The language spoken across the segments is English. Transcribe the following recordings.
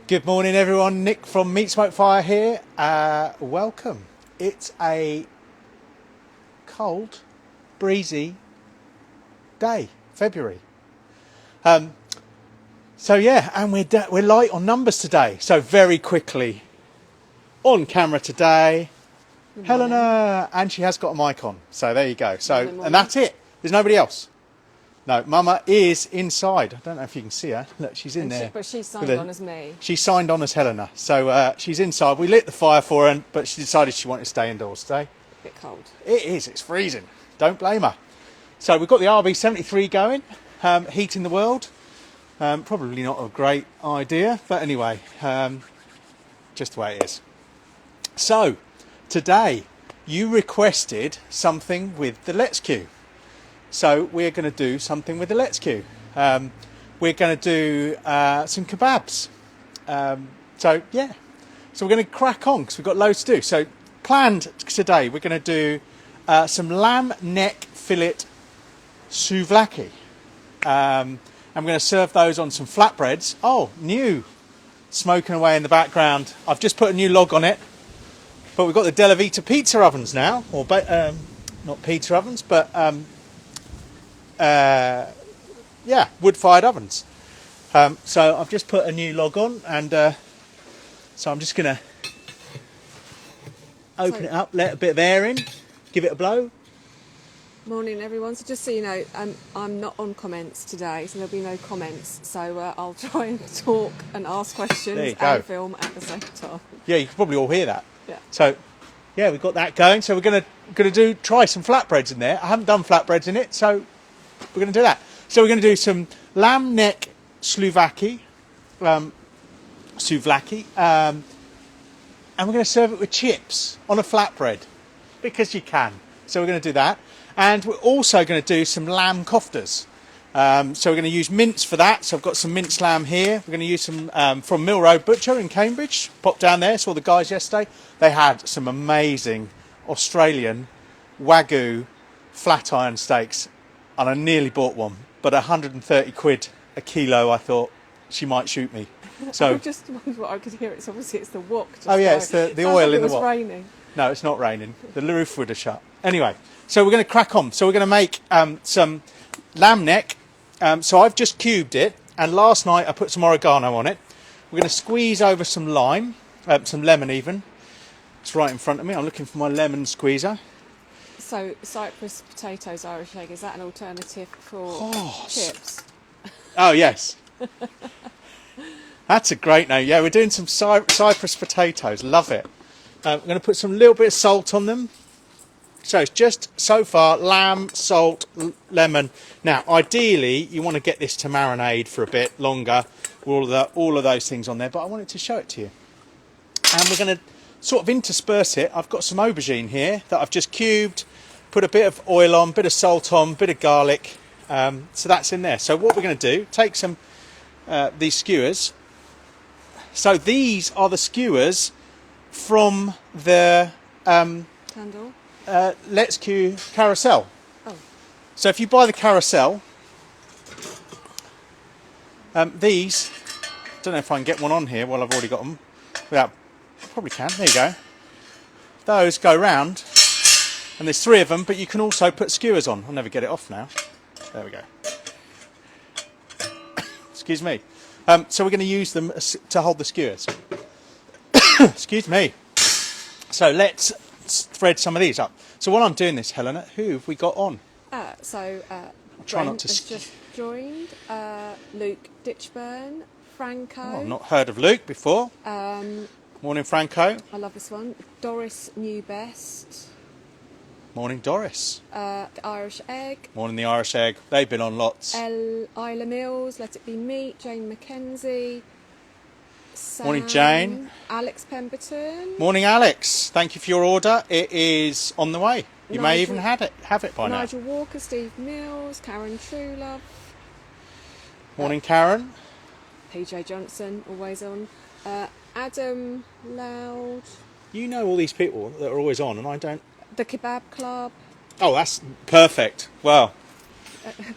Good morning everyone, Nick from Meat Smoke Fire here. Welcome. It's a cold, breezy day, February. So yeah, and we're light on numbers today. So very quickly, on camera today, Helena, and she has got a mic on. So there you go. So, and that's it. There's nobody else. No, Mama is inside. I don't know if you can see her. Look, she's in there. But she signed on as me. She signed on as Helena. So she's inside. We lit the fire for her, but she decided she wanted to stay indoors today. A bit cold. It is. It's freezing. Don't blame her. So we've got the RB73 going, heating the world. Probably not a great idea, but anyway, just the way it is. So today you requested something with the Let's Queue. So we're going to do something with the Let's Queue. We're going to do some kebabs. So yeah, so we're going to crack on because we've got loads to do. So planned today, we're going to do some lamb neck fillet souvlaki. And we're going to serve those on some flatbreads. Oh, new, smoking away in the background. I've just put a new log on it. But we've got the Della Vita pizza ovens now, or not pizza ovens, but yeah, wood-fired ovens. So I've just put a new log on, and so I'm just going to open it up, let a bit of air in, give it a blow. Morning everyone. So just so you know, I'm not on comments today, so there'll be no comments. So I'll try and talk and ask questions and film at the same time. Yeah, you can probably all hear that. Yeah. So yeah, we've got that going. So we're gonna try some flatbreads in there. I haven't done flatbreads in it, so we're going to do that. So we're going to do some lamb neck souvlaki, and we're going to serve it with chips on a flatbread, because you can. So we're going to do that. And we're also going to do some lamb koftas. So we're going to use mince for that. So I've got some minced lamb here. We're going to use some from Mill Road Butcher in Cambridge. Popped down there, saw the guys yesterday. They had some amazing Australian Wagyu flat iron steaks. And I nearly bought one, but 130 quid a kilo, I thought she might shoot me. So I just wondered what I could hear. It's obviously it's the wok. Oh yeah, it's the oil in the wok. It was raining. No, it's not raining. The roof would have shut. Anyway, so we're going to crack on. So we're going to make some lamb neck. So I've just cubed it, and last night I put some oregano on it. We're going to squeeze over some lime, some lemon even. It's right in front of me. I'm looking for my lemon squeezer. So Cyprus Potatoes Irish egg, is that an alternative for chips? Oh yes. That's a great name. Yeah, we're doing some Cyprus potatoes. Love it. We're going to put some little bit of salt on them. So it's just, so far, lamb, salt, lemon. Now, ideally, you want to get this to marinade for a bit longer. All of those things on there, but I wanted to show it to you. And we're going to sort of intersperse it. I've got some aubergine here that I've just cubed, put a bit of oil on, bit of salt on, bit of garlic. So that's in there. So what we're going to do, take some these skewers. So these are the skewers from the Candle. Let's Queue carousel. Oh. So if you buy the carousel, these, I don't know if I can get one on here while I've already got them. Without, probably can. There you go. Those go round, and there's 3 of them, but you can also put skewers on. I'll never get it off now. There we go. Excuse me. So we're going to use them to hold the skewers. Excuse me. So let's thread some of these up. So while I'm doing this, Helena, who have we got on? Try not to has just joined. Luke Ditchburn, Franco. Oh, I've not heard of Luke before. Morning, Franco. I love this one. Doris Newbest. Morning, Doris. The Irish Egg. Morning, the Irish Egg. They've been on lots. Isla Mills, Let It Be Meat, Jane McKenzie. Sam, Morning, Jane. Alex Pemberton. Morning, Alex. Thank you for your order. It is on the way. You may even have it by now. Nigel Walker, Steve Mills, Karen Truelove. Morning, Karen. PJ Johnson, always on. Adam Loud. You know all these people that are always on, and I don't. The Kebab Club. Oh, that's perfect. Well,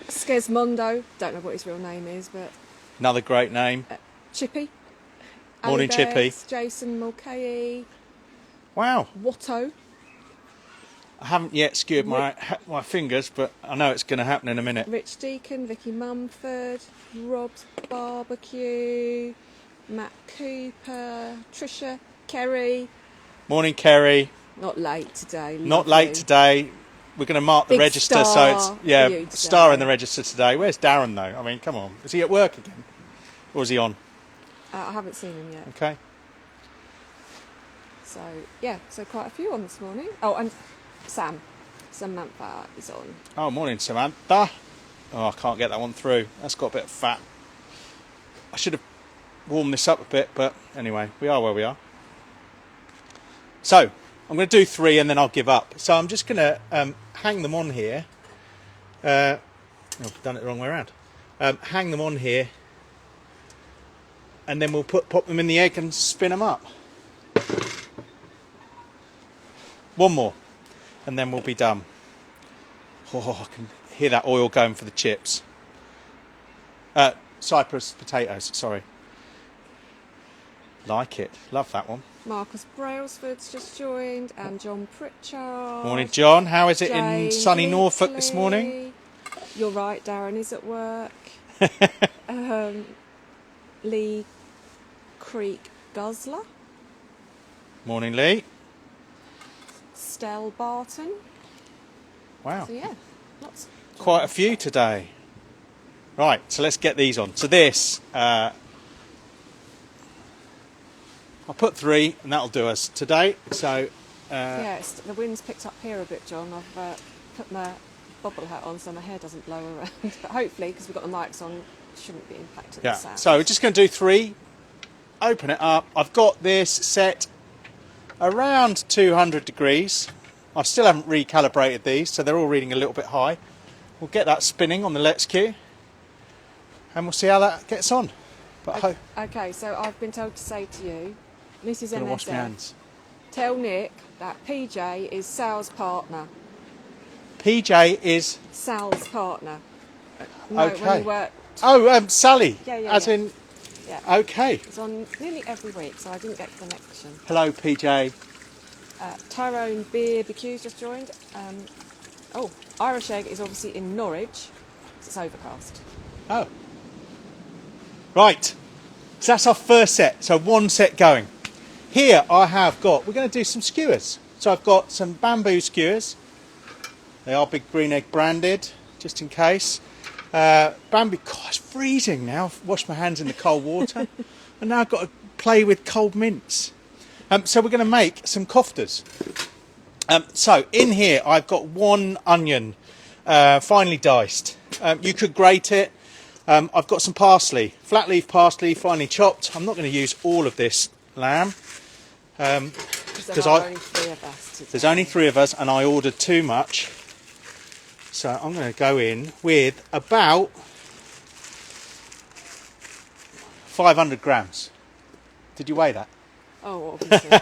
Skesmondo. Don't know what his real name is, but another great name. Chippy. Morning, Chippy. Alex, Jason Mulcahy, Wow. Watto. I haven't yet skewered my fingers, but I know it's going to happen in a minute. Rich Deacon, Vicky Mumford, Rob's Barbecue, Matt Cooper, Trisha, Kerry. Morning, Kerry. Not late today. Not late today. We're going to mark the Big register, star so it's for you star in today. the register today. Where's Darren though? I mean, come on, is he at work again, or is he on? I haven't seen him yet. Okay. So yeah, so quite a few on this morning. Oh, and Samantha is on. Oh, morning, Samantha. Oh, I can't get that one through. That's got a bit of fat. I should have warmed this up a bit, but anyway, we are where we are. So I'm going to do 3 and then I'll give up. So I'm just going to hang them on here. I've done it the wrong way around. Hang them on here, and then we'll pop them in the egg and spin them up. One more, and then we'll be done. Oh, I can hear that oil going for the chips. Cyprus potatoes, sorry. Like it, love that one. Marcus Brailsford's just joined, and John Pritchard. Morning, John. How is it Jane in sunny Norfolk Bleakley. this morning? You're right, Darren is at work. Lee Creek Guzzler. Morning, Lee. Stell Barton. Wow. So yeah, lots. Quite a few today. Right, so let's get these on. So this, I'll put 3 and that'll do us today. So Yeah, the wind's picked up here a bit, John. I've put my bobble hat on so my hair doesn't blow around. But hopefully, because we've got the mics on, shouldn't be impacting the sound. So we're just going to do 3. Open it up. I've got this set around 200 degrees. I still haven't recalibrated these, so they're all reading a little bit high. We'll get that spinning on the Let's Cue, and we'll see how that gets on. But Okay, so I've been told to say to you, Mrs. I'm going to wash my MSF, hands. tell Nick that PJ is Sal's partner. PJ is... Sal's partner. No, Okay. when you work. Oh, Sally. Yeah, As in... Yeah. Okay. It's on nearly every week, so I didn't get the connection. Hello, PJ. Tyrone BBQ's just joined. Irish Egg is obviously in Norwich. It's overcast. Oh. Right. So that's our first set. So 1 set going. Here I have got... We're going to do some skewers. So I've got some bamboo skewers. They are Big Green Egg branded, just in case. Bamboo... God, it's freezing now. I've washed my hands in the cold water. And now I've got to play with cold mints. So we're going to make some koftas. So in here I've got 1 onion, finely diced. You could grate it. I've got some parsley, flat leaf parsley, finely chopped. I'm not going to use all of this lamb. Because there are only 3 of us today. There's only 3 of us and I ordered too much. So I'm going to go in with about 500 grams. Did you weigh that? Oh, obviously.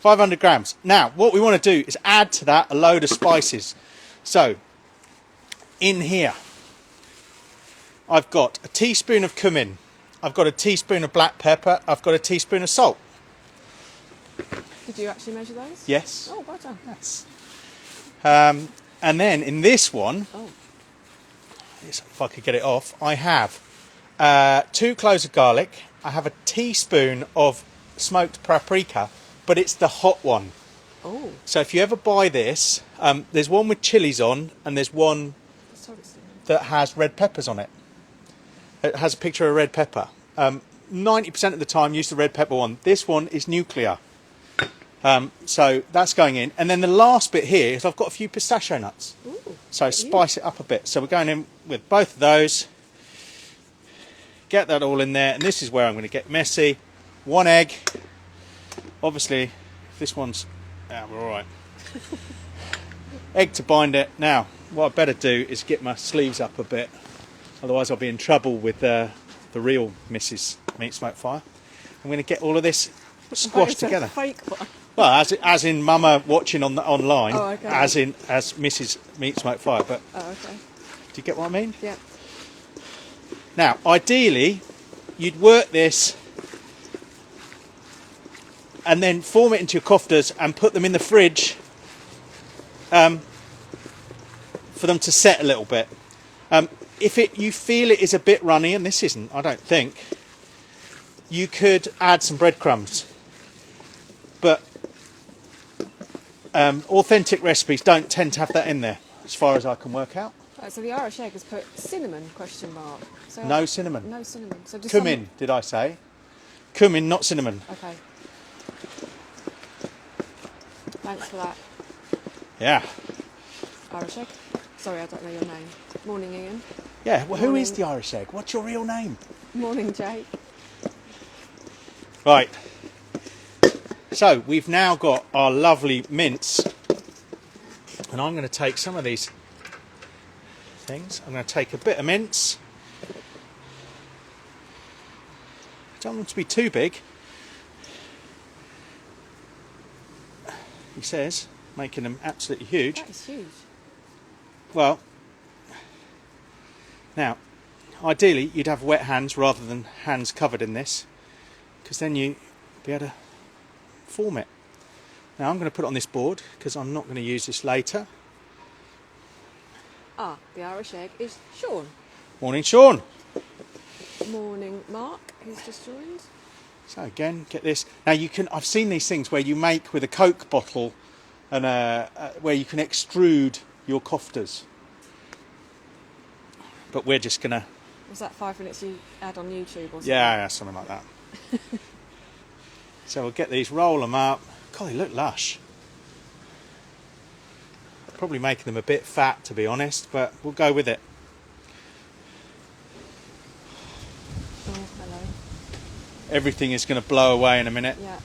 500 grams. Now, what we want to do is add to that a load of spices. So, in here, I've got a teaspoon of cumin. I've got a teaspoon of black pepper. I've got a teaspoon of salt. Did you actually measure those? Yes. Oh, well done. Yes. And then in this one, if I could get it off, I have 2 cloves of garlic. I have a teaspoon of smoked paprika, but it's the hot one. Oh. So if you ever buy this, there's one with chilies on, and there's one that has red peppers on it. It has a picture of a red pepper. 90% of the time, use the red pepper one. This one is nuclear. So that's going in. And then the last bit here is I've got a few pistachio nuts. Ooh, so spice it up a bit. So we're going in with both of those. Get that all in there. And this is where I'm going to get messy. 1 egg. Obviously, this one's... Yeah, we're all right. Egg to bind it. Now, what I better do is get my sleeves up a bit. Otherwise, I'll be in trouble with the real Mrs. Meat Smoke Fire. I'm going to get all of this squashed together. Fake one. Well, as in Mama watching online, Oh, okay. as Mrs. Meat Smoke Fire. But Oh, okay. do you get what I mean? Yeah. Now, ideally, you'd work this and then form it into your koftas and put them in the fridge for them to set a little bit. If you feel it is a bit runny, and this isn't, I don't think, you could add some breadcrumbs. But authentic recipes don't tend to have that in there, as far as I can work out. Right, so the Irish egg has put cinnamon, question mark. So No cinnamon. No cinnamon. So does Cumin, did I say? Cumin, not cinnamon. Okay. Thanks for that. Yeah. Irish egg. Sorry, I don't know your name. Morning, Ian. Yeah, well, who Morning. is the Irish egg? What's your real name? Morning, Jake. Right. So, we've now got our lovely mince. And I'm going to take some of these things. I'm going to take a bit of mince. I don't want them to be too big. He says, making them absolutely huge. That is huge. Well, now, ideally you'd have wet hands rather than hands covered in this, because then you'd be able to form it. Now I'm going to put it on this board because I'm not going to use this later. Ah, the Irish egg is Sean. Morning, Sean. Morning, Mark, who's just joined. So again, get this. Now you can. I've seen these things where you make with a Coke bottle, and where you can extrude your koftas. But we're just gonna. Was that 5 minutes you had on YouTube or something? Yeah, something like that. So we'll get these, roll them up. God, they look lush. Probably making them a bit fat, to be honest, but we'll go with it. Oh, hello. Everything is going to blow away in a minute. Yeah.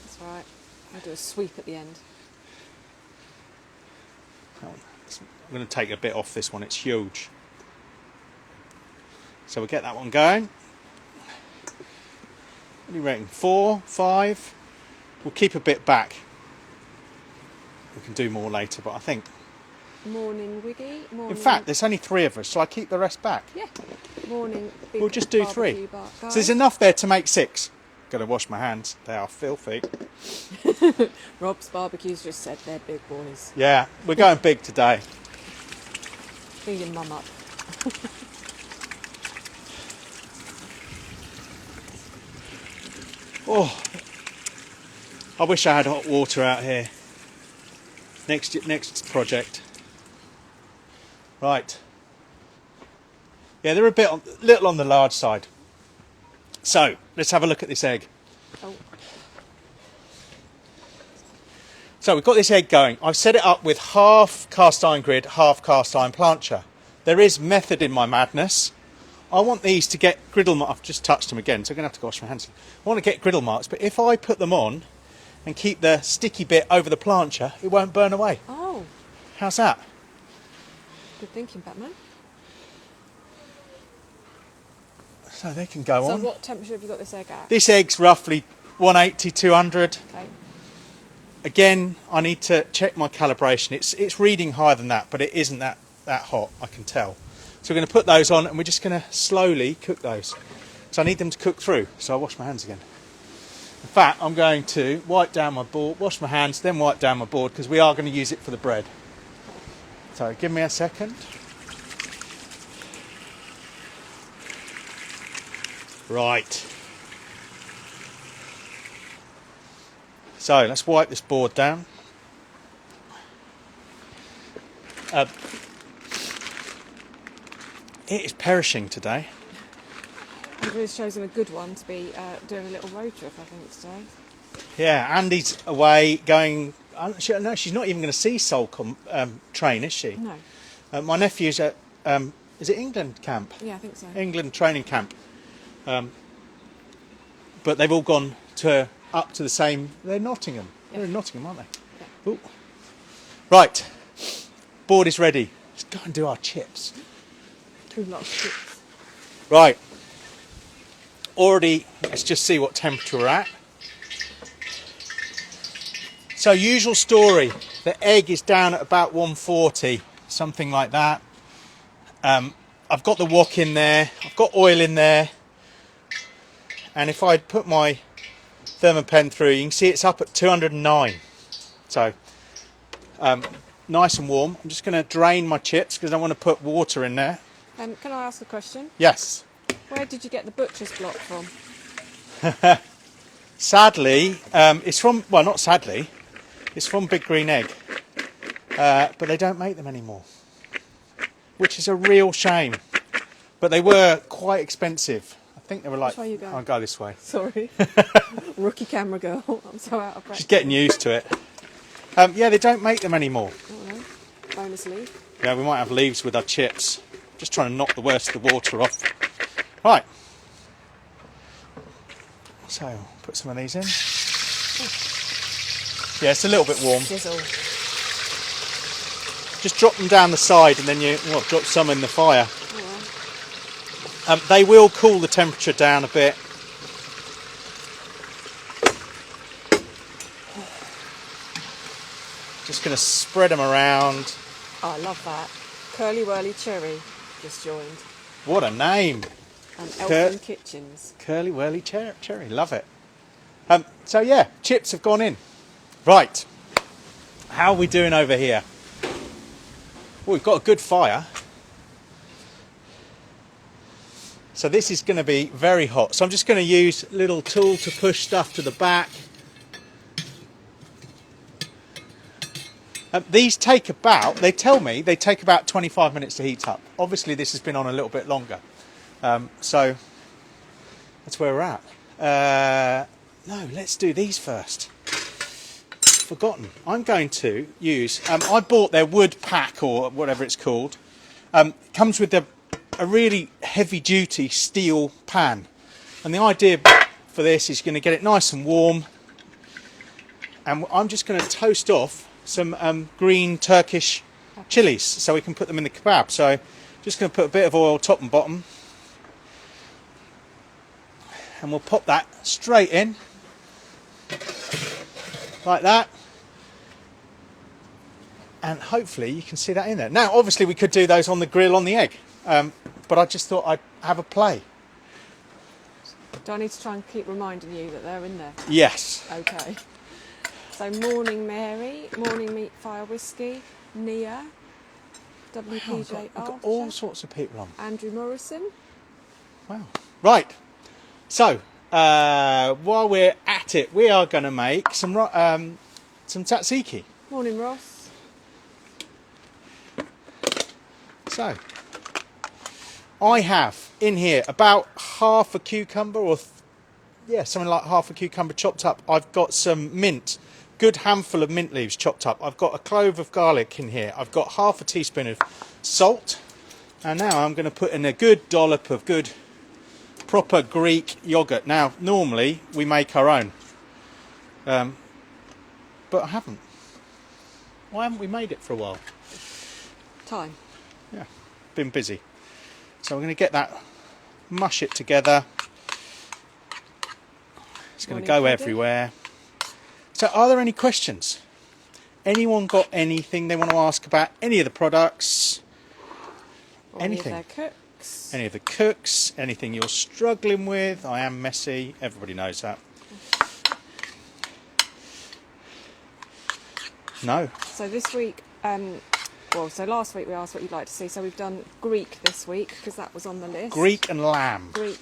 That's right. I'll do a sweep at the end. I'm going to take a bit off this one, it's huge. So we'll get that one going. What do you reckon? 4, 5? We'll keep a bit back. We can do more later, but I think... Morning, Wiggy. Morning. In fact, there's only 3 of us, so I keep the rest back. Yeah. Morning, big We'll just do 3. bar- So there's enough there to make 6. Got to wash my hands. They are filthy. Rob's Barbecues just said they're big boys. Yeah, we're going big today. Feeding mum up. Oh, I wish I had hot water out here. Next project. Right. Yeah, they're a little on the large side. So let's have a look at this egg. Oh. So we've got this egg going. I've set it up with half cast iron grid, half cast iron plancher. There is method in my madness. I want these to get griddle marks. I've just touched them again, so I'm going to have to wash my hands. I want to get griddle marks, but if I put them on and keep the sticky bit over the plancher, it won't burn away. Oh. How's that? Good thinking, Batman. So they can go on. So what temperature have you got this egg at? This egg's roughly 180, 200. Okay. Again, I need to check my calibration. It's reading higher than that, but it isn't that hot, I can tell. So we're going to put those on and we're just going to slowly cook those. So I need them to cook through, so I'll wash my hands again. In fact, I'm going to wipe down my board, wash my hands, then wipe down my board, because we are going to use it for the bread. So give me a second. Right. So let's wipe this board down. It is perishing today. Andrew's chosen a good one to be doing a little road trip, I think, today. Yeah, Andy's away going... No, she's not even going to see Solcombe train, is she? No. My nephew's at... is it England camp? Yeah, I think so. England training camp. But they've all gone up to the same... They're Nottingham. Yeah. They're in Nottingham, aren't they? Yeah. Ooh. Right. Board is ready. Let's go and do our chips. Too lots of chips. Right. Already, let's just see what temperature we're at. So, usual story. The egg is down at about 140, something like that. I've got the wok in there. I've got oil in there. And if I'd put my thermopen through. You can see it's up at 209. So nice and warm. I'm just going to drain my chips because I want to put water in there. Can I ask a question? Yes. Where did you get the butcher's block from? Sadly, it's from, well, not sadly, it's from Big Green Egg. But they don't make them anymore, which is a real shame. But they were quite expensive. I think they were like... Which way you going? I'll go this way. Sorry. Rookie camera girl. I'm so out of practice. Just getting used to it. Yeah, they don't make them anymore. Oh, no. Bonus leaf. Yeah, we might have leaves with our chips. Just trying to knock the worst of the water off. Right. So, put some of these in. Yeah, it's a little bit warm. Sizzle. Just drop them down the side and then you drop some in the fire. Oh, They will cool the temperature down a bit. Just going to spread them around. oh, I love that. Curly Whirly Cherry just joined. What a name! And Elfin Kitchens. Curly Whirly Cherry, love it. So yeah, chips have gone in. Right, how are we doing over here? Well, we've got a good fire. So this is going to be very hot. So I'm just going to use a little tool to push stuff to the back. These take about, they tell me, they take about 25 minutes to heat up. Obviously this has been on a little bit longer. So that's where we're at. No, let's do these first. Forgotten. I'm going to use, I bought their wood pack or whatever it's called. Comes with a really heavy duty steel pan. And the idea for this is going to get it nice and warm. And I'm just going to toast off some green Turkish chilies so we can put them in the kebab. So just going to put a bit of oil top and bottom. And we'll pop that straight in. Like that. And hopefully you can see that in there. Now obviously we could do those on the grill on the egg. But I just thought I'd have a play. Do I need to try and keep reminding you that they're in there? Yes. Okay. So Morning Mary, Morning Meat Fire Whiskey, Nia, WPJ I've got Archer, all sorts of people on. Andrew Morrison. Wow. Right. So while we're at it, we are going to make some tzatziki. Morning Ross. So I have in here about half a cucumber, or something like half a cucumber chopped up. I've got some mint, good handful of mint leaves chopped up. I've got a clove of garlic in here. I've got half a teaspoon of salt, and now I'm going to put in a good dollop of good proper Greek yogurt. Now normally we make our own, but I haven't. Why haven't we made it for a while? Time. Yeah, been busy. So we're going to get that, mush it together. It's going to go everywhere. So are there any questions? Anyone got anything they want to ask about any of the products? Or Anything? Any of their cooks. Any of the cooks? Anything you're struggling with? I am messy. Everybody knows that. No. So this week, so last week we asked what you'd like to see. So we've done Greek this week because that was on the list. Greek and lamb. Greek.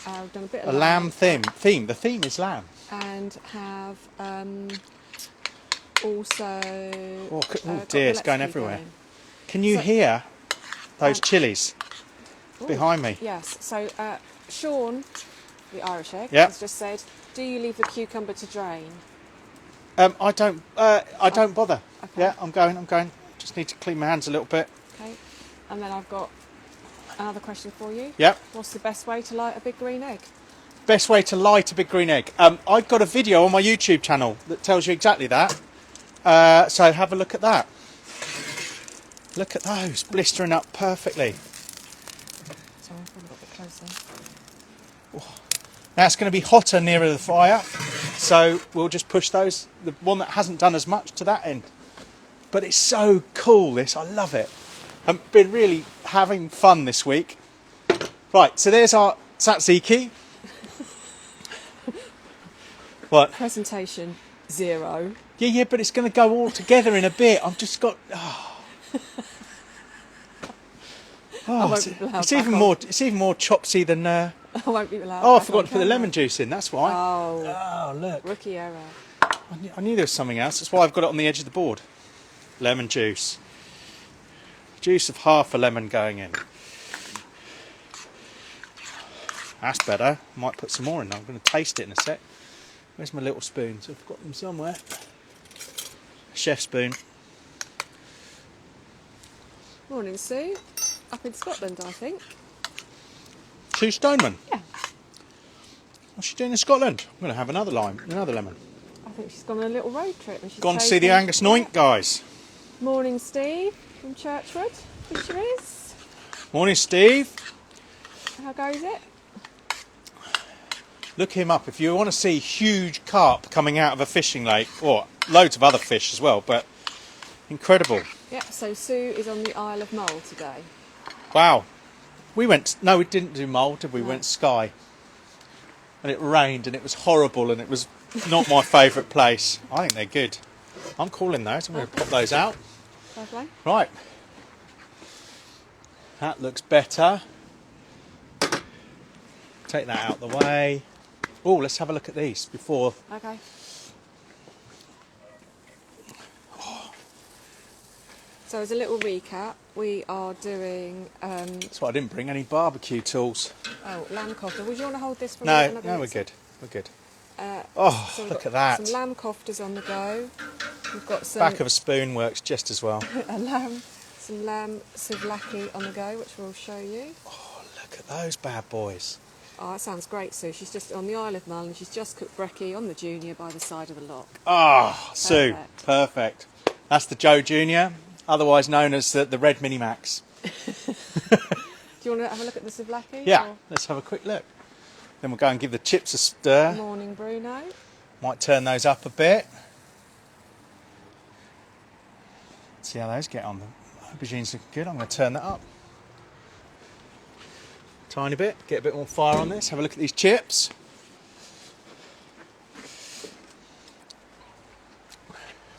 We've done a bit of A lamb theme. The theme is lamb. And have also. Oh got dear, it's going Gillespie everywhere. going. Can you hear those chilies Ooh, behind me? Yes. So Sean, the Irish egg, Yep. has just said, "Do you leave the cucumber to drain?" I don't bother. Okay. Yeah, I'm going. Just need to clean my hands a little bit. Okay. And then I've got another question for you. Yep. What's the best way to light a big green egg? Best way to light a big green egg. I've got a video on my YouTube channel that tells you exactly that. So have a look at that. Look at those, blistering up perfectly. Sorry, I've probably got a bit closer. Now it's going to be hotter nearer the fire, so we'll just push those, the one that hasn't done as much, to that end. But it's so cool, this, I love it. I've been really having fun this week. Right, so there's our tzatziki. What? Presentation 0. Yeah, but it's going to go all together in a bit. I've just got... I won't be allowed it's even back more. on. It's even more chopsy than. I won't be allowed. Oh, I back forgot on to put the camera. lemon juice in. That's why. Oh, Look. rookie error. I knew there was something else. That's why I've got it on the edge of the board. Lemon juice. Juice of half a lemon going in. That's better. Might put some more in. I'm going to taste it in a sec. Where's my little spoons? I've got them somewhere. Chef spoon. Morning, Sue. Up in Scotland, I think. Sue Stoneman. Yeah. What's she doing in Scotland? I'm going to have another lemon. I think she's gone on a little road trip. And she's Gone to see the Angus Noink guys. Morning, Steve from Churchwood Fisheries. Morning, Steve. How goes it? Look him up if you want to see huge carp coming out of a fishing lake, or loads of other fish as well, but incredible. Yeah, so Sue is on the Isle of Mull today. Wow. We didn't do Mull, did we? We went Skye. And it rained and it was horrible and it was not my favourite place. I think they're good. I'm calling those. I'm going to pop those out. Lovely. Right. That looks better. Take that out the way. Oh, let's have a look at these before. Okay. So as a little recap, we are doing... That's why I didn't bring any barbecue tools. lamb kofta. Would you want to hold this for a No, minute? we're good. We're good. So we've look got at that. Some lamb koftas on the go. We've got some Back of a spoon works just as well. some lamb souvlaki on the go, which we'll show you. Oh, look at those bad boys. Oh, that sounds great, Sue. She's just on the Isle of Mull and she's just cooked brekkie on the Junior by the side of the lock. Ah, Sue, Perfect. perfect. That's the Joe Junior, otherwise known as the Red Mini Max. Do you want to have a look at the souvlaki? Yeah, or- let's have a quick look. Then we'll go and give the chips a stir. Morning, Bruno. Might turn those up a bit. See how those get on. The aubergines look good. I'm going to turn that up. Tiny bit. Get a bit more fire on this. Have a look at these chips.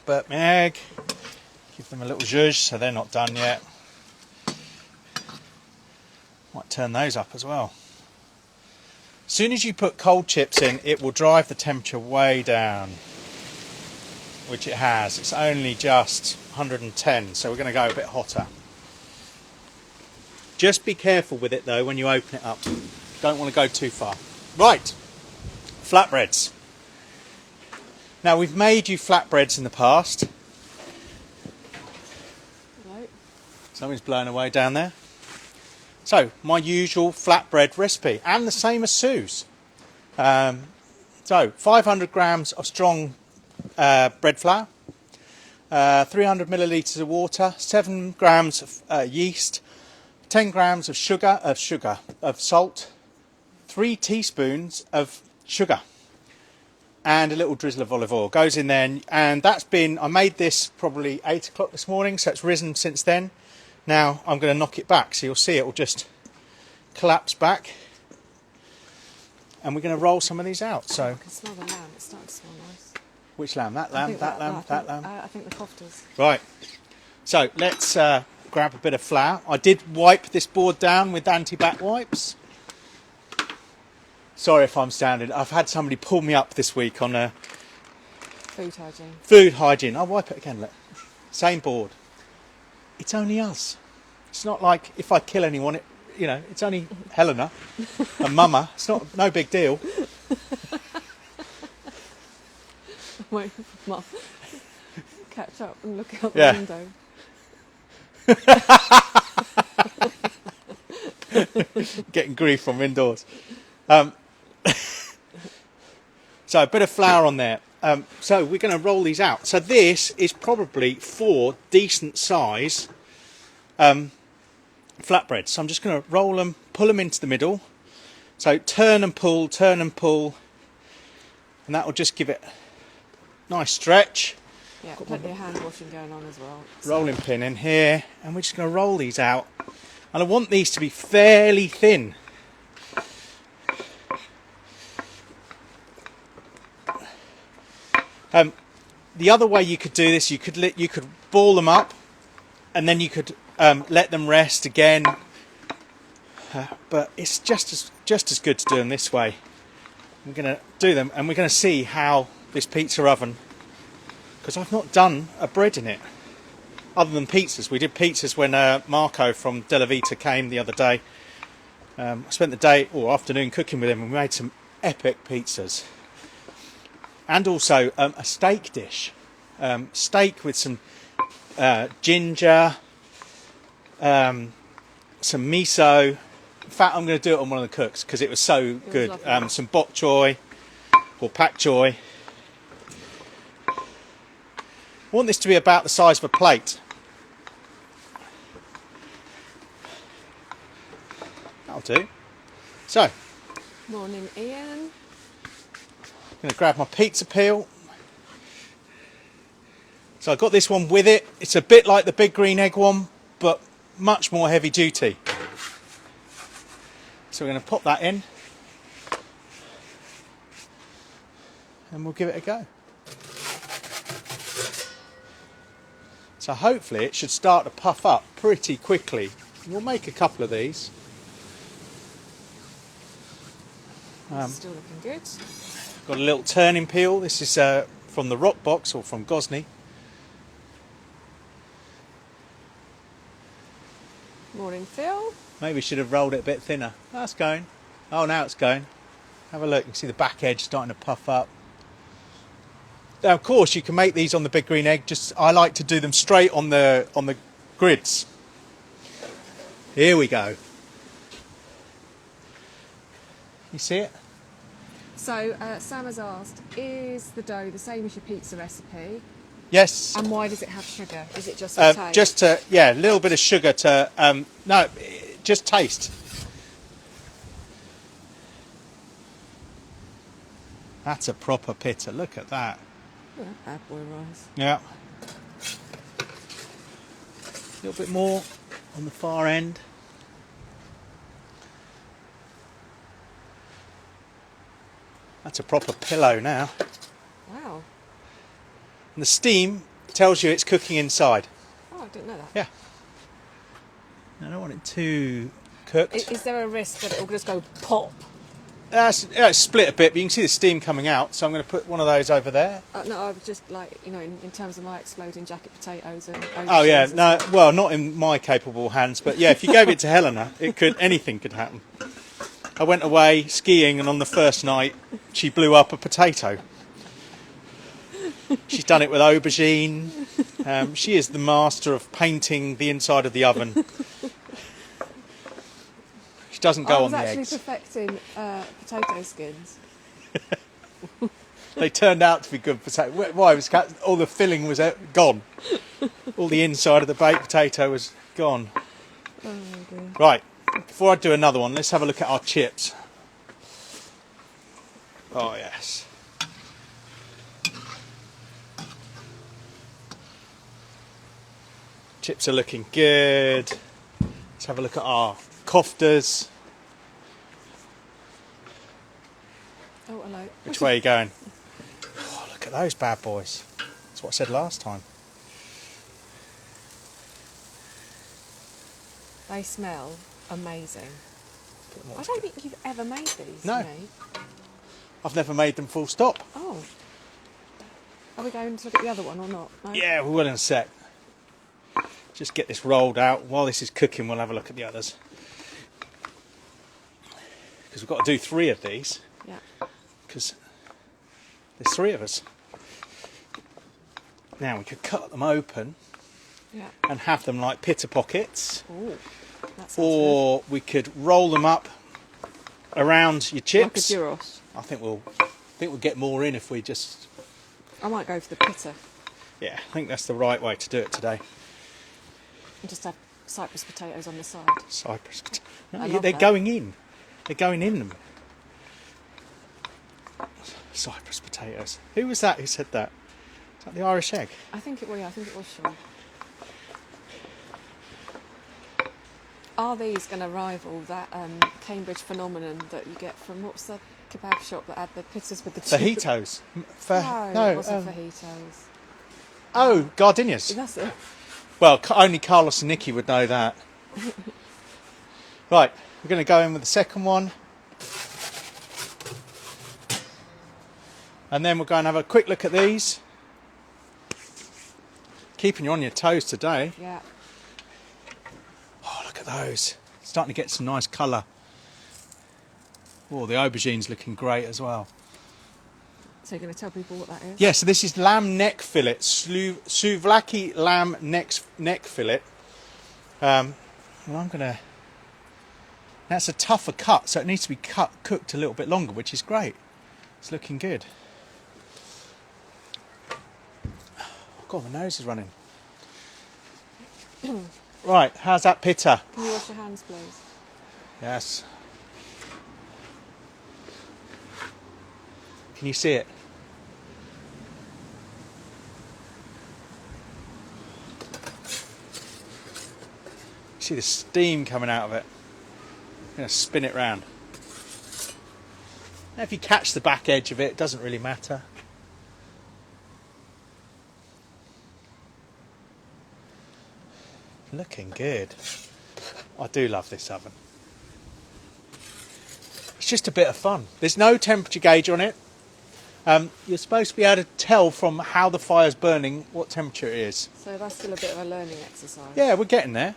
Burp my egg. Give them a little zhuzh so they're not done yet. Might turn those up as well. As soon as you put cold chips in, it will drive the temperature way down, which it has. It's only just 110, so we're going to go a bit hotter. Just be careful with it though when you open it up. Don't want to go too far. Right, flatbreads. Now we've made you flatbreads in the past. Hello. Something's blown away down there. So, my usual flatbread recipe, and the same as Sue's. So, 500 grams of strong bread flour, 300 millilitres of water, 7 grams of yeast, 10 grams of salt, 3 teaspoons of sugar, and a little drizzle of olive oil. Goes in there, and I made this probably 8 o'clock this morning, so it's risen since then. Now I'm going to knock it back, so you'll see it will just collapse back, and we're going to roll some of these out. So I can smell the lamb. It's starting to smell nice. which lamb? That lamb, that lamb. I think the koftas. Right. So let's grab a bit of flour. I did wipe this board down with anti-back wipes. Sorry if I'm standing. I've had somebody pull me up this week on Food hygiene. I'll wipe it again. Look. Same board. It's only us. It's not like if I kill anyone, it's only Helena and Mama. It's no big deal. Wait for Mum. Catch up and look out the window. Getting grief from indoors. So a bit of flour on there. So we're going to roll these out. So this is probably 4 decent size flatbreads. So I'm just going to roll them, pull them into the middle. So turn and pull, and that will just give it a nice stretch. Yeah, plenty of hand washing going on as well. Rolling pin in here, and we're just going to roll these out. And I want these to be fairly thin. The other way you could do this, you could ball them up, and then you could let them rest again. But it's just as good to do them this way. We're going to do them, and we're going to see how this pizza oven, because I've not done a bread in it other than pizzas. We did pizzas when Marco from Della Vita came the other day. I spent the day or afternoon cooking with him, and we made some epic pizzas. And also a steak dish, steak with some ginger, some miso. In fact, I'm going to do it on one of the cooks because it was so good. Some bok choy or pak choy. I want this to be about the size of a plate. That'll do. So, morning, Ian. I'm going to grab my pizza peel. So I've got this one with it. It's a bit like the big green egg one, but much more heavy duty. So we're going to pop that in, and we'll give it a go. So hopefully it should start to puff up pretty quickly. We'll make a couple of these. Still looking good. Got a little turning peel. This is from the Rock Box or from Gosney. Morning, Phil. Maybe we should have rolled it a bit thinner. That's going. Oh, now it's going. Have a look. You can see the back edge starting to puff up. Now, of course, you can make these on the big green egg. I like to do them straight on the grids. Here we go. You see it? So Sam has asked, is the dough the same as your pizza recipe? Yes. And why does it have sugar? Is it just for taste? Just to, a little bit of sugar to, just taste. That's a proper pita. Look at that. Oh, bad boy rice. Yeah. A little bit more on the far end. That's a proper pillow now. Wow. And the steam tells you it's cooking inside. Oh, I didn't know that. Yeah. I don't want it too cooked. Is there a risk that it will just go pop? It's split a bit, but you can see the steam coming out. So I'm going to put one of those over there. No, I was just like, in terms of my exploding jacket potatoes and. Oh yeah, no, well, not in my capable hands, but yeah, if you gave it to Helena, anything could happen. I went away skiing, and on the first night, she blew up a potato. She's done it with aubergine. She is the master of painting the inside of the oven. She doesn't go on the eggs. I was actually perfecting potato skins. They turned out to be good potato. Why? All the filling was gone. All the inside of the baked potato was gone. Oh dear. Right. Before I do another one, let's have a look at our chips. Oh yes. Chips are looking good. Let's have a look at our koftas. Oh, hello. Which way are you going? Oh, look at those bad boys. That's what I said last time. They smell amazing. I don't think you've ever made these. No. Me. I've never made them full stop. Oh. Are we going to look at the other one or not? No? Yeah, we will in a sec. Just get this rolled out. While this is cooking, we'll have a look at the others. Because we've got to do 3 of these. Yeah. Because there's 3 of us. Now we could cut them open. Yeah. And have them like pita pockets. Ooh, that sounds or good. we could roll them up around your chips. Like a gyros. I think we'll get more in if we just. I might go for the pita. Yeah, I think that's the right way to do it today. And just have Cyprus potatoes on the side. Cyprus potatoes. No, I love they're that. going in. They're going in them. Cyprus potatoes. Who was that who said that? Is that the Irish egg? I think it was Sean. Are these going to rival that Cambridge phenomenon that you get from, what's the kebab shop that had the pizzas with the Fajitos. No, it wasn't fajitos. Oh, gardenias. That's it. Well, only Carlos and Nikki would know that. Right, we're going to go in with the second one. And then we're going to have a quick look at these. Keeping you on your toes today. Yeah. Oh, look at those. Starting to get some nice colour. Oh, the aubergine's looking great as well. So you're going to tell people what that is? Yeah, so this is lamb neck fillet. Souvlaki lamb neck fillet. And I'm going to... That's a tougher cut, so it needs to be cooked a little bit longer, which is great. It's looking good. Oh, God, my nose is running. Right, how's that pitta? Can you wash your hands, please? Yes. Can you see it? See the steam coming out of it. I'm going to spin it round. Now if you catch the back edge of it, it doesn't really matter. Looking good. I do love this oven. It's just a bit of fun. There's no temperature gauge on it. You're supposed to be able to tell from how the fire's burning what temperature it is. So that's still a bit of a learning exercise. Yeah, we're getting there.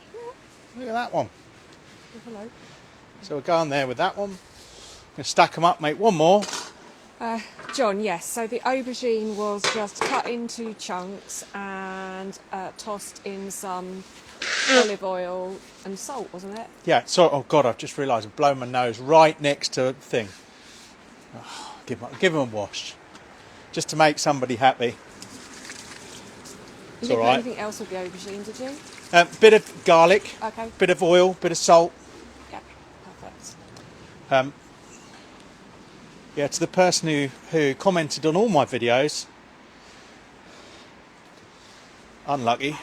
Look at that one. Hello. So we're going there with that one. I'm going to stack them up, make one more. John, yes. So the aubergine was just cut into chunks and tossed in some olive oil and salt, wasn't it? Yeah, so, oh God, I've just realised I've blown my nose right next to the thing. Oh, give them a wash. Just to make somebody happy. You didn't put anything else with the aubergine, did you? Bit of garlic, Okay. bit of oil, bit of salt. Yeah, perfect. Yeah, to the person who commented on all my videos, unlucky,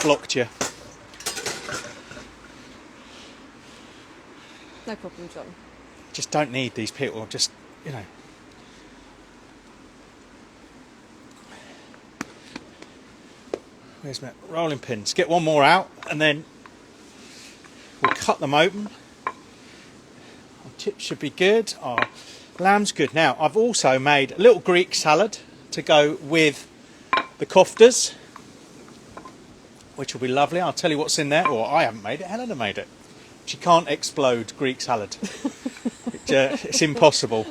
blocked you. No problem, John. Just don't need these people, just, you know. Where's my rolling pins? Get one more out and then we'll cut them open. Our chips should be good. Our lamb's good. Now, I've also made a little Greek salad to go with the koftas, which will be lovely. I'll tell you what's in there. Or I haven't made it, Helena made it. She can't explode Greek salad. It's impossible.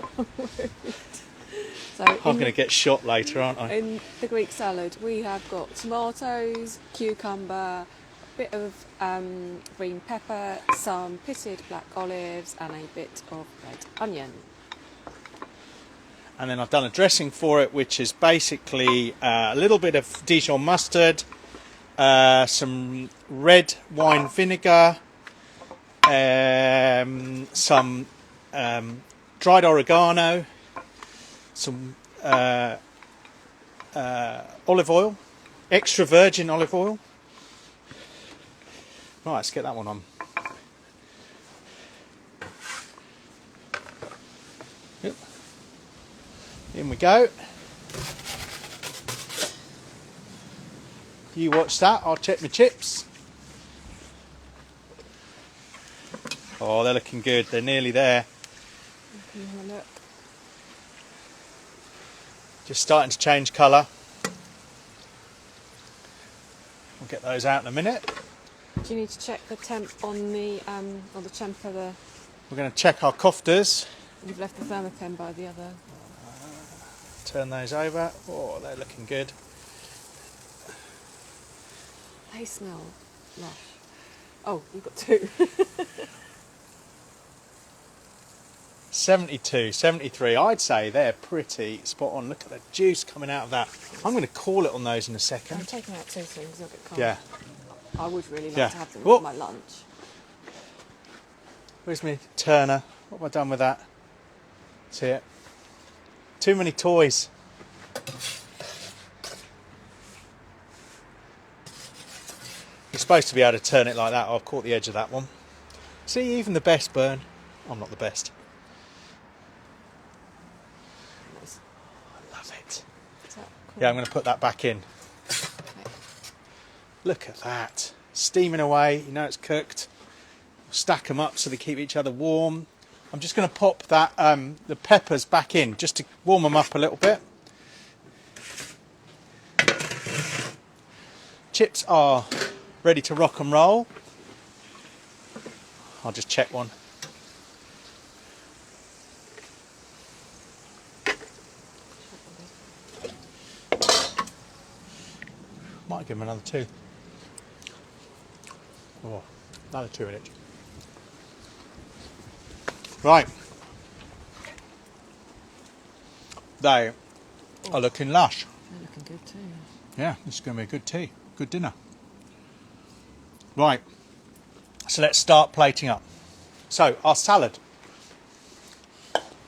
So I'm going to get shot later, aren't I? in the Greek salad, we have got tomatoes, cucumber, a bit of green pepper, some pitted black olives, and a bit of red onion. And then I've done a dressing for it, which is basically a little bit of Dijon mustard, some red wine vinegar, some dried oregano, some olive oil, extra virgin olive oil. Right, let's get that one on. Yep. In we go. You watch that, I'll check my chips. Oh, they're looking good, they're nearly there. Can you have a look? Just starting to change colour. We'll get those out in a minute. Do you need to check the temp on the temp of the... We're going to check our koftas. You've left the thermopen by the other... Turn those over. Oh, they're looking good. They smell lush. Oh, you've got two. 72, 73. I'd say they're pretty spot on. Look at the juice coming out of that. I'm going to call it on those in a second. I'm taking out two things, they'll get cold. Yeah. I would really like Yeah. to have them Whoa. for my lunch. Where's my turner? What have I done with that? See it? Too many toys. You're supposed to be able to turn it like that. I've caught the edge of that one. See, even the best burn. I'm not the best. love it. Is that cool? Yeah, I'm going to put that back in. Okay. Look at that. Steaming away, you know it's cooked. Stack them up so they keep each other warm. I'm just going to pop that the peppers back in just to warm them up a little bit. Chips are ready to rock and roll. I'll just check one. Might give them another 2. Oh, another 2 in it. Right. They are looking lush. They're looking good too. Yeah, this is going to be a good tea. Good dinner. Right. So let's start plating up. So our salad.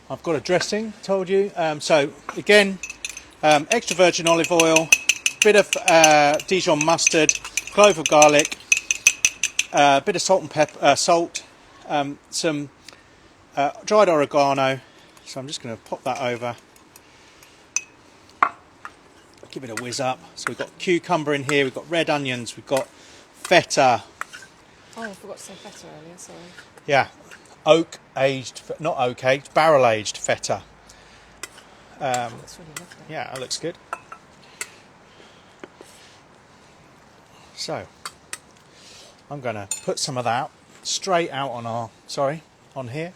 I've got a dressing, told you. So again, extra virgin olive oil, bit of Dijon mustard, clove of garlic, a bit of salt and pepper, some dried oregano. So I'm just going to pop that over. Give it a whiz up. So we've got cucumber in here, we've got red onions, we've got feta. Oh, I forgot to say feta earlier, sorry. Yeah, not oak aged, barrel aged feta. That's really lovely. Yeah, that looks good. So I'm going to put some of that straight out on here.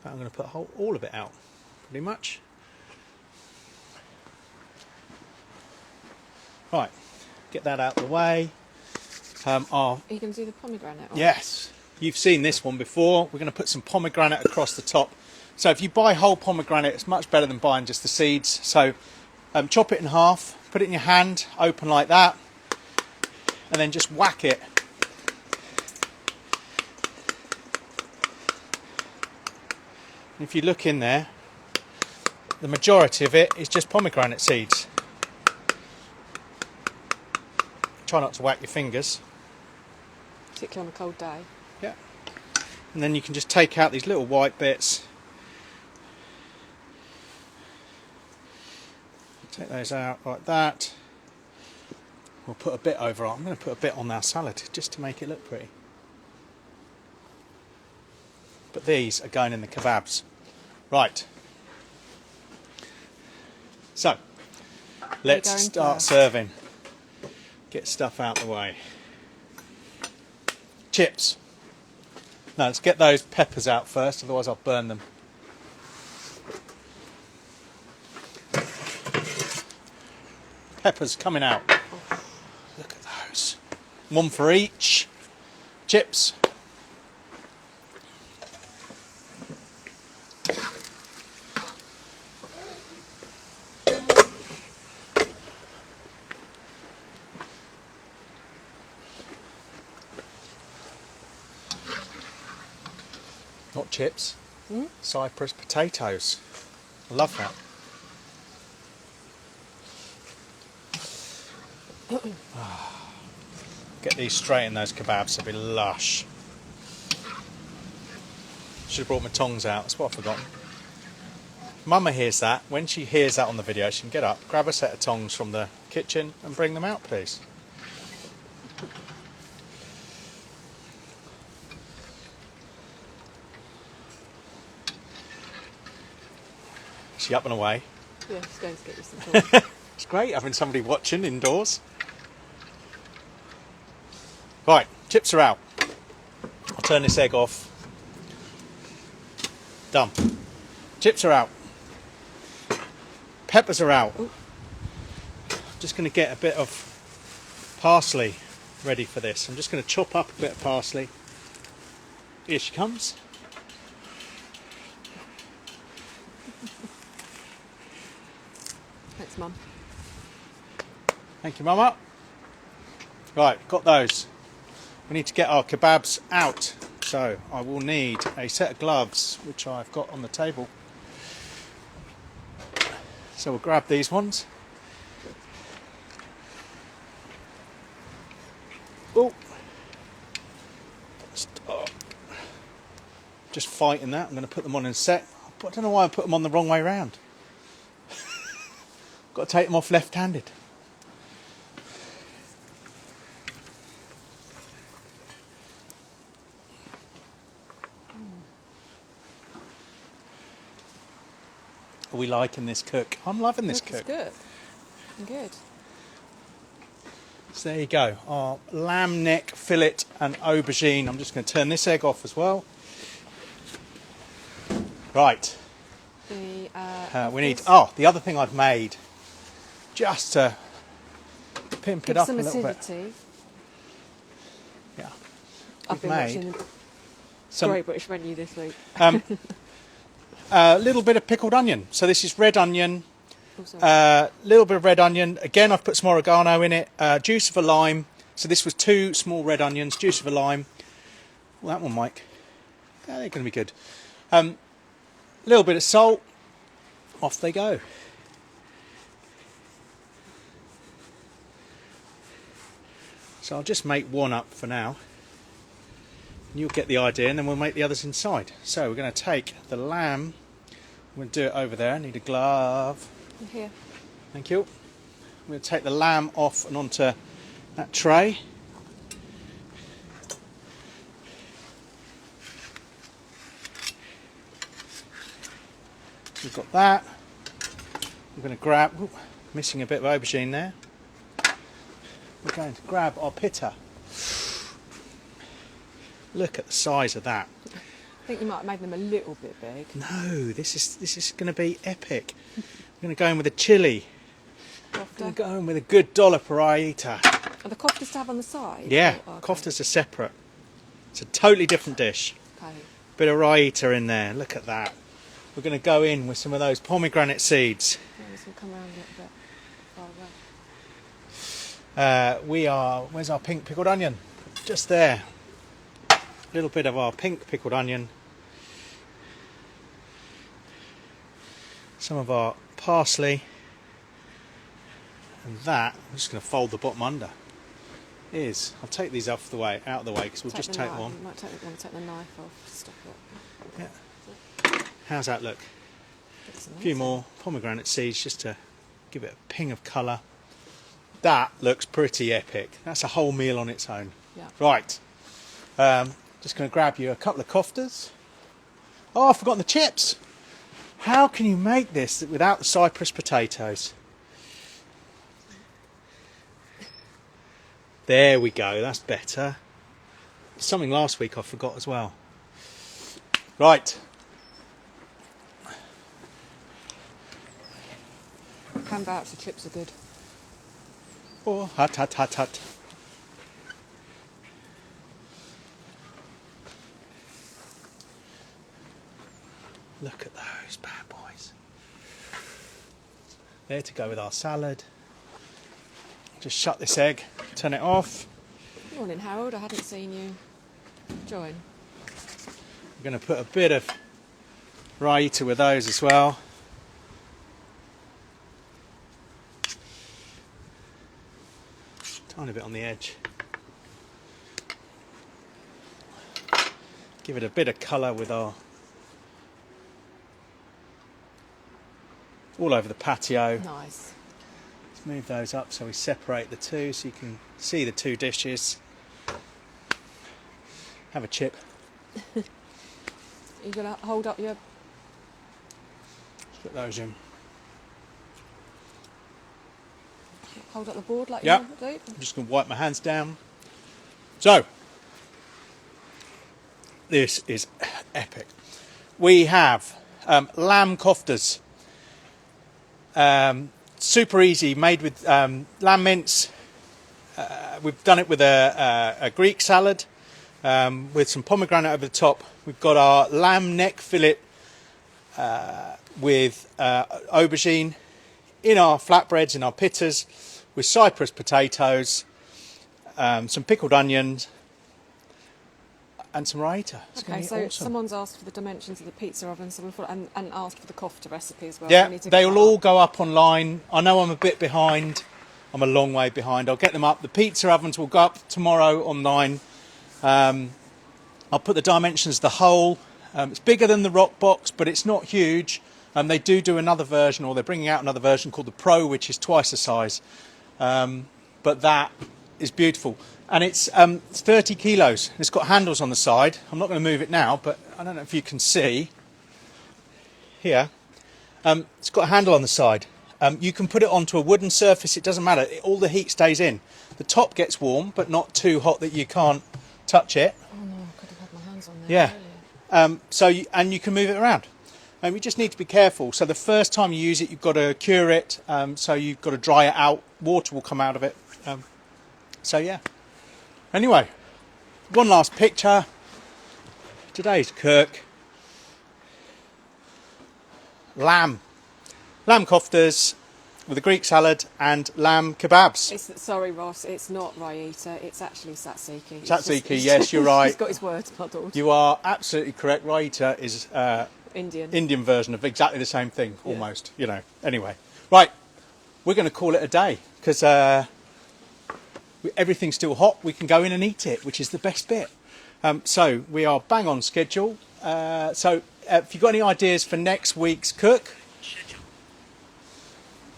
I'm going to put all of it out, pretty much. Right, get that out of the way. Are you going to do the pomegranate? Yes, you've seen this one before. We're going to put some pomegranate across the top. So if you buy whole pomegranate, it's much better than buying just the seeds. So chop it in half, put it in your hand, open like that, and then just whack it. And if you look in there, the majority of it is just pomegranate seeds. Try not to whack your fingers. Particularly on a cold day. Yeah. And then you can just take out these little white bits. Take those out like that. We'll put a bit over. I'm going to put a bit on our salad just to make it look pretty. But these are going in the kebabs. Right. So, let's start serving. Get stuff out the way. Chips. No, let's get those peppers out first, otherwise I'll burn them. Peppers coming out. Look at those. One for each. Chips. Not chips. Cyprus potatoes. I love that. Get these straight in those kebabs, they'll be lush. Should have brought my tongs out, that's what I've forgotten. Mama hears that. When she hears that on the video, she can get up, grab a set of tongs from the kitchen and bring them out, please. Is she up and away? Yeah, she's going to get you some tongs. It's great having somebody watching indoors. Right, chips are out. I'll turn this egg off. Done. Chips are out. Peppers are out. Ooh. Just going to get a bit of parsley ready for this. I'm just going to chop up a bit of parsley. Here she comes. Thanks, Mum. Thank you, Mama. Right, got those. We need to get our kebabs out. So I will need a set of gloves, which I've got on the table. So we'll grab these ones. Oh, stop. Just fighting that. I'm going to put them on in a sec. I'll But I don't know why I put them on the wrong way round. Got to take them off left-handed. Are we liking this cook? I'm loving this cook. It's good. Good. So there you go. Our lamb neck, fillet and aubergine. I'm just going to turn this egg off as well. Right. We need... Oh, the other thing I've made, just to pimp it up a little bit. Yeah. I've been watching the Great British Menu this week. A little bit of pickled onion. So this is red onion. Little bit of red onion. Again, I've put some oregano in it. Juice of a lime. So this was 2 small red onions. Juice of a lime. Well, that one, Mike. Yeah, they're going to be good. A little bit of salt. Off they go. So I'll just make one up for now. And you'll get the idea, and then we'll make the others inside. So we're going to take the lamb. We'll do it over there. I need a glove. Here. Thank you. We'll take the lamb off and onto that tray. We've got that. We're going to grab, missing a bit of aubergine there. We're going to grab our pitta. Look at the size of that. I think you might have made them a little bit big. No, this is going to be epic. We're going to go in with a chilli. We're going to go in with a good dollop of raita. Are the koftas to have on the side? Yeah, okay. Koftas are separate. It's a totally different dish. Okay. Bit of raita in there. Look at that. We're going to go in with some of those pomegranate seeds. Yeah, this will come around a little bit far away. Where's our pink pickled onion? Just there. A little bit of our pink pickled onion. Some of our parsley. And that, I'm just going to fold the bottom under. I'll take these out of the way, because we'll just take one. You might want to take the knife off to stop it. Yeah. How's that look? A few more pomegranate seeds just to give it a ping of colour. That looks pretty epic. That's a whole meal on its own. Yeah. Right. Just going to grab you a couple of koftas. Oh, I've forgotten the chips. How can you make this without the Cyprus potatoes? There we go, that's better. Something last week I forgot as well. Right. Can vouch the chips are good. Oh, hut, hut, hut, hut. Look at those bad boys. There to go with our salad. Just shut this egg, turn it off. Morning, Harold. I hadn't seen you join. I'm going to put a bit of raita with those as well. Tiny bit on the edge. Give it a bit of colour with our... all over the patio. Nice. Let's move those up so we separate the two so you can see the two dishes. Have a chip. You're going to hold up your... Put those in. Hold up the board like Yep. you do? I'm just going to wipe my hands down. So, this is epic. We have lamb koftas. Super easy, made with lamb mince. We've done it with a Greek salad with some pomegranate over the top. We've got our lamb neck fillet with aubergine in our flatbreads, in our pittas, with Cyprus potatoes, some pickled onions, and some raita. Okay, so awesome. someone's asked for the dimensions of the pizza oven, so we've and asked for the kofta recipe as well. Yeah, We need to they get will that all up. go up online. I know I'm a bit behind. I'm a long way behind. I'll get them up. The pizza ovens will go up tomorrow online. I'll put the dimensions of the hole It's bigger than the rock box, but it's not huge. They do another version, or they're bringing out another version called the Pro, which is twice the size. But that is beautiful. And it's 30 kilos. It's got handles on the side. I'm not going to move it now, but I don't know if you can see here. It's got a handle on the side. You can put it onto a wooden surface. It doesn't matter. All the heat stays in. The top gets warm, but not too hot that you can't touch it. Oh no, I could have had my hands on there. Yeah. And you can move it around. You just need to be careful. So the first time you use it, you've got to cure it. So you've got to dry it out. Water will come out of it. So yeah. Anyway, one last picture. Today's cook. Lamb koftas with a Greek salad and lamb kebabs. Sorry, Ross, it's not Raita, it's actually tzatziki. Tzatziki, yes, you're right. He's got his words muddled. You are absolutely correct. Raita is Indian version of exactly the same thing, almost. You know. Anyway, right, we're going to call it a day because everything's still hot. We can go in and eat it, which is the best bit. So we are bang on schedule. So if you've got any ideas for next week's cook,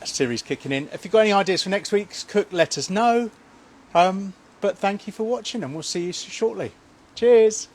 Siri's kicking in. If you've got any ideas for next week's cook, let us know. But thank you for watching, and we'll see you shortly. Cheers.